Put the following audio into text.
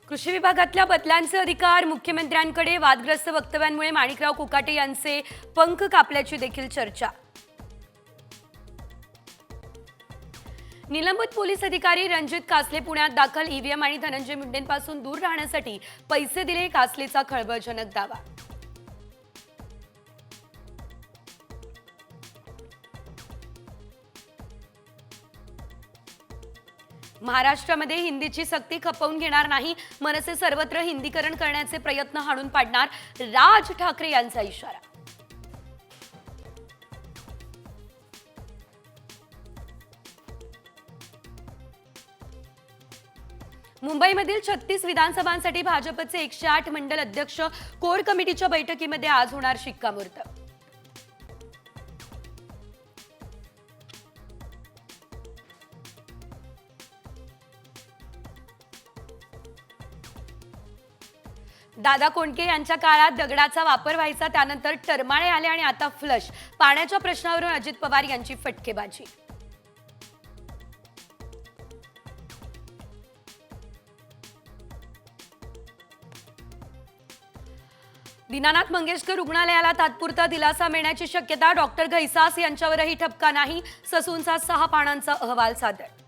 कृषी विभागातल्या बदल्यांचे अधिकार मुख्यमंत्र्यांकडे, वादग्रस्त वक्तव्यांमुळे माणिकराव कोकाटे यांचे पंख कापल्याची देखील चर्चा। निलंबित पोलीस अधिकारी रणजित कासले पुण्यात दाखल, ईव्हीएम आणि धनंजय मुंडेंपासून दूर राहण्यासाठी पैसे दिले, कासलेचा खळबळजनक दावा। महाराष्ट्रामध्ये हिंदीची सक्ती खपवून घेणार नाही, मनसे सर्वत्र हिंदीकरण करण्याचे प्रयत्न हाणून पाडणार, राज ठाकरे यांचा इशारा। मुंबईमधील 36 विधानसभांसाठी भाजपचे 108 मंडल अध्यक्ष कोर कमिटीच्या बैठकीमध्ये आज होणार शिक्कामोर्तब। दादा कोंडके यांच्या काळात दगडाचा वापर व्हायचा, त्यानंतर टरमाळे आले आणि आता फ्लश। पाण्याच्या प्रश्नावरून अजित पवार यांची फटकेबाजी। दीनानाथ मंगेशकर रुग्णालयाला तात्पुरता दिलासा मिळण्याची शक्यता, डॉक्टर घैसास यांच्यावरही ठपका नाही, ससूनचा 6 पानांचा अहवाल सादर।